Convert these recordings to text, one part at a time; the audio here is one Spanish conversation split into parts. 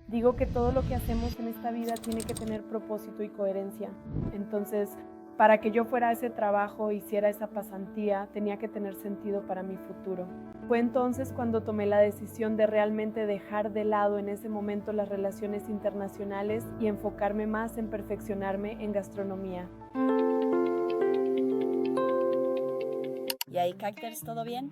Digo que todo lo que hacemos en esta vida tiene que tener propósito y coherencia. Entonces, para que yo fuera a ese trabajo, hiciera esa pasantía, tenía que tener sentido para mi futuro. Fue entonces cuando tomé la decisión de realmente dejar de lado en ese momento las relaciones internacionales y enfocarme más en perfeccionarme en gastronomía. ¿Y ahí, Cacters, todo bien?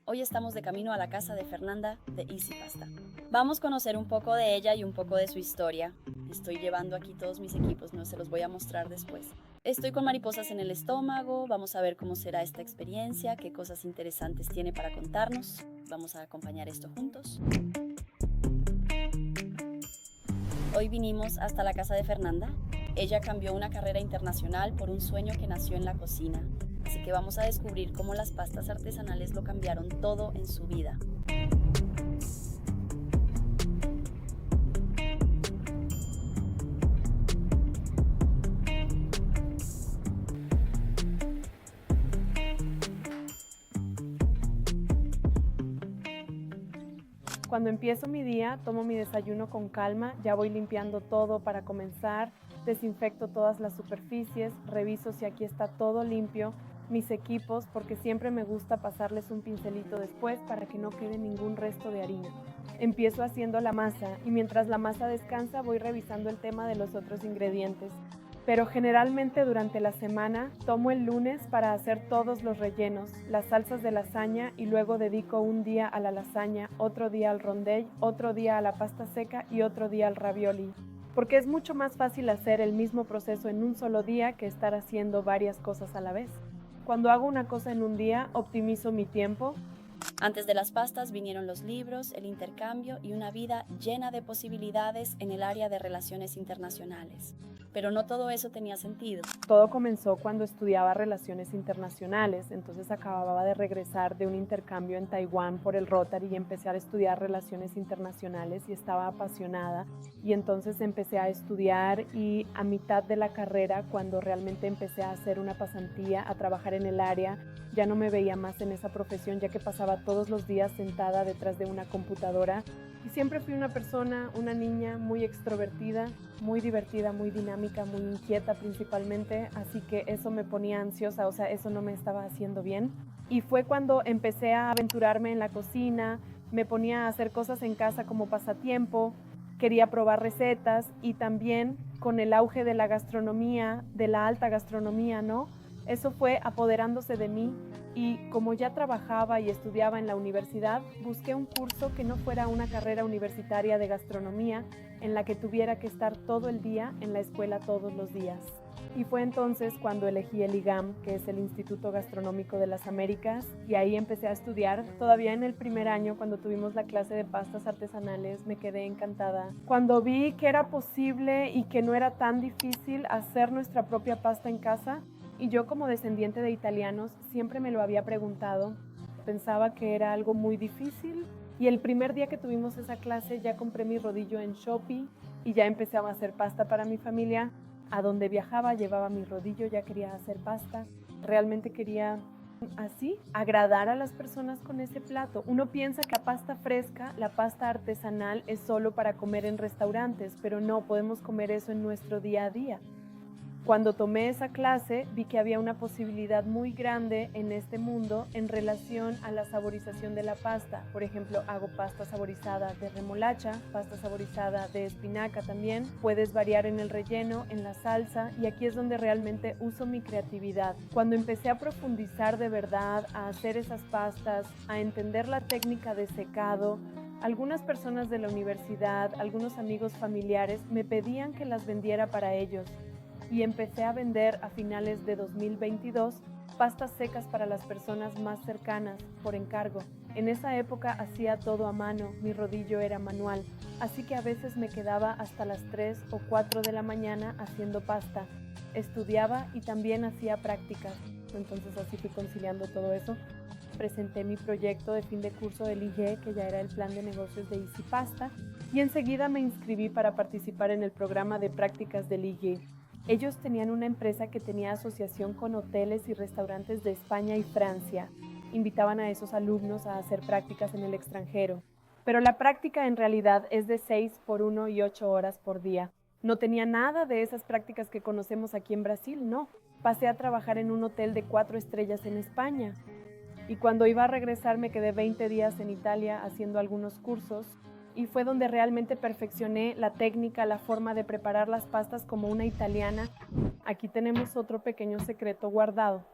Hoy estamos de camino a la casa de Fernanda de Easy Pasta. Vamos a conocer un poco de ella y un poco de su historia. Estoy llevando aquí todos mis equipos, no se los voy a mostrar después. Estoy con mariposas en el estómago, vamos a ver cómo será esta experiencia, qué cosas interesantes tiene para contarnos. Vamos a acompañar esto juntos. Hoy vinimos hasta la casa de Fernanda. Ella cambió una carrera internacional por un sueño que nació en la cocina. Así que vamos a descubrir cómo las pastas artesanales lo cambiaron todo en su vida. Cuando empiezo mi día, tomo mi desayuno con calma, ya voy limpiando todo para comenzar, desinfecto todas las superficies, reviso si aquí está todo limpio, mis equipos, porque siempre me gusta pasarles un pincelito después para que no quede ningún resto de harina. Empiezo haciendo la masa y mientras la masa descansa voy revisando el tema de los otros ingredientes. Pero generalmente durante la semana tomo el lunes para hacer todos los rellenos, las salsas de lasaña y luego dedico un día a la lasaña, otro día al rondell, otro día a la pasta seca y otro día al ravioli. Porque es mucho más fácil hacer el mismo proceso en un solo día que estar haciendo varias cosas a la vez. Cuando hago una cosa en un día, optimizo mi tiempo. Antes de las pastas vinieron los libros, el intercambio y una vida llena de posibilidades en el área de relaciones internacionales. Pero no todo eso tenía sentido. Todo comenzó cuando estudiaba relaciones internacionales, entonces acababa de regresar de un intercambio en Taiwán por el Rotary y empecé a estudiar relaciones internacionales y estaba apasionada y entonces empecé a estudiar y a mitad de la carrera, cuando realmente empecé a hacer una pasantía, a trabajar en el área, ya no me veía más en esa profesión ya que pasaba todos los días sentada detrás de una computadora y siempre fui una persona, una niña muy extrovertida, muy divertida, muy dinámica, muy inquieta principalmente, así que eso me ponía ansiosa, o sea, eso no me estaba haciendo bien. Y fue cuando empecé a aventurarme en la cocina, me ponía a hacer cosas en casa como pasatiempo, quería probar recetas y también con el auge de la gastronomía, de la alta gastronomía, ¿no? Eso fue apoderándose de mí y como ya trabajaba y estudiaba en la universidad, busqué un curso que no fuera una carrera universitaria de gastronomía en la que tuviera que estar todo el día en la escuela todos los días. Y fue entonces cuando elegí el IGAM, que es el Instituto Gastronómico de las Américas, y ahí empecé a estudiar. Todavía en el primer año, cuando tuvimos la clase de pastas artesanales, me quedé encantada. Cuando vi que era posible y que no era tan difícil hacer nuestra propia pasta en casa, y yo como descendiente de italianos siempre me lo había preguntado, pensaba que era algo muy difícil y el primer día que tuvimos esa clase ya compré mi rodillo en Shopee y ya empecé a hacer pasta para mi familia. A donde viajaba llevaba mi rodillo, ya quería hacer pasta, realmente quería así agradar a las personas con ese plato. Uno piensa que la pasta fresca, la pasta artesanal es solo para comer en restaurantes, pero no, podemos comer eso en nuestro día a día. Cuando tomé esa clase vi que había una posibilidad muy grande en este mundo en relación a la saborización de la pasta. Por ejemplo, hago pasta saborizada de remolacha, pasta saborizada de espinaca también. Puedes variar en el relleno, en la salsa y aquí es donde realmente uso mi creatividad. Cuando empecé a profundizar de verdad, a hacer esas pastas, a entender la técnica de secado, algunas personas de la universidad, algunos amigos familiares me pedían que las vendiera para ellos y empecé a vender a finales de 2022 pastas secas para las personas más cercanas por encargo. En esa época hacía todo a mano, mi rodillo era manual, así que a veces me quedaba hasta las 3 o 4 de la mañana haciendo pasta. Estudiaba y también hacía prácticas, entonces así fui conciliando todo eso. Presenté mi proyecto de fin de curso del IG, que ya era el plan de negocios de Easy Pasta, y enseguida me inscribí para participar en el programa de prácticas del IG. Ellos tenían una empresa que tenía asociación con hoteles y restaurantes de España y Francia. Invitaban a esos alumnos a hacer prácticas en el extranjero. Pero la práctica en realidad es de 6 por 1 y 8 horas por día. No tenía nada de esas prácticas que conocemos aquí en Brasil, no. Pasé a trabajar en un hotel de 4 estrellas en España. Y cuando iba a regresar me quedé 20 días en Italia haciendo algunos cursos y fue donde realmente perfeccioné la técnica, la forma de preparar las pastas como una italiana. Aquí tenemos otro pequeño secreto guardado.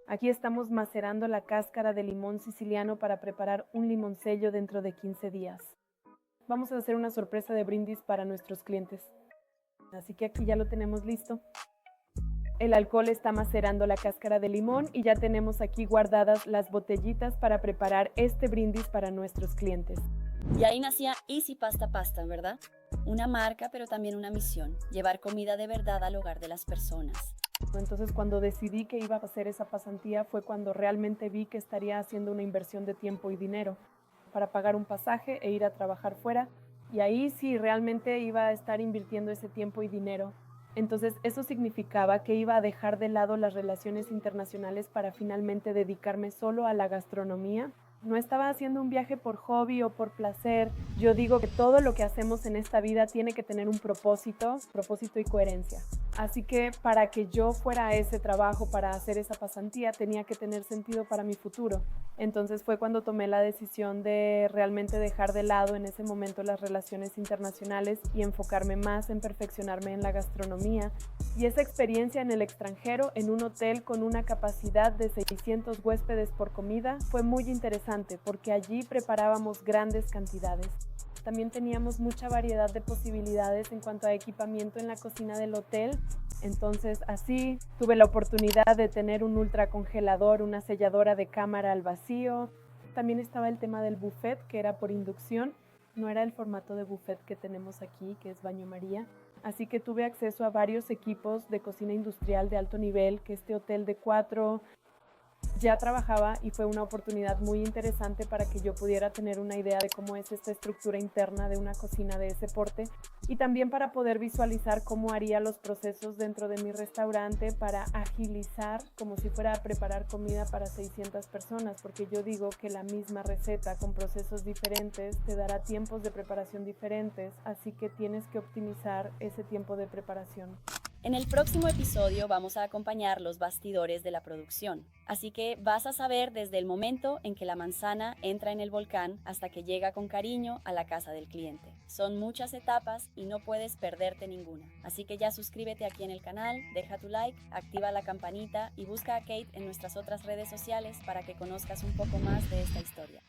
Aquí estamos macerando la cáscara de limón siciliano para preparar un limoncello dentro de 15 días. Vamos a hacer una sorpresa de brindis para nuestros clientes. Así que aquí ya lo tenemos listo. El alcohol está macerando la cáscara de limón y ya tenemos aquí guardadas las botellitas para preparar este brindis para nuestros clientes. Y ahí nacía Easy Pasta Pasta, ¿verdad? Una marca, pero también una misión, llevar comida de verdad al hogar de las personas. Entonces, cuando decidí que iba a hacer esa pasantía fue cuando realmente vi que estaría haciendo una inversión de tiempo y dinero para pagar un pasaje e ir a trabajar fuera. Y ahí sí, realmente iba a estar invirtiendo ese tiempo y dinero. Entonces, eso significaba que iba a dejar de lado las relaciones internacionales para finalmente dedicarme solo a la gastronomía. No estaba haciendo un viaje por hobby o por placer. Yo digo que todo lo que hacemos en esta vida tiene que tener un propósito y coherencia. Así que para que yo fuera a ese trabajo, para hacer esa pasantía, tenía que tener sentido para mi futuro. Entonces fue cuando tomé la decisión de realmente dejar de lado en ese momento las relaciones internacionales y enfocarme más en perfeccionarme en la gastronomía. Y esa experiencia en el extranjero, en un hotel con una capacidad de 600 huéspedes por comida, fue muy interesante porque allí preparábamos grandes cantidades. También teníamos mucha variedad de posibilidades en cuanto a equipamiento en la cocina del hotel. Entonces, así tuve la oportunidad de tener un ultracongelador, una selladora de cámara al vacío. También estaba el tema del buffet, que era por inducción. No era el formato de buffet que tenemos aquí, que es baño María. Así que tuve acceso a varios equipos de cocina industrial de alto nivel, que este hotel de 4 ya trabajaba y fue una oportunidad muy interesante para que yo pudiera tener una idea de cómo es esta estructura interna de una cocina de ese porte y también para poder visualizar cómo haría los procesos dentro de mi restaurante para agilizar como si fuera a preparar comida para 600 personas, porque yo digo que la misma receta con procesos diferentes te dará tiempos de preparación diferentes, así que tienes que optimizar ese tiempo de preparación. En el próximo episodio vamos a acompañar los bastidores de la producción, así que vas a saber desde el momento en que la manzana entra en el volcán hasta que llega con cariño a la casa del cliente. Son muchas etapas y no puedes perderte ninguna, así que ya suscríbete aquí en el canal, deja tu like, activa la campanita y busca a Kate en nuestras otras redes sociales para que conozcas un poco más de esta historia.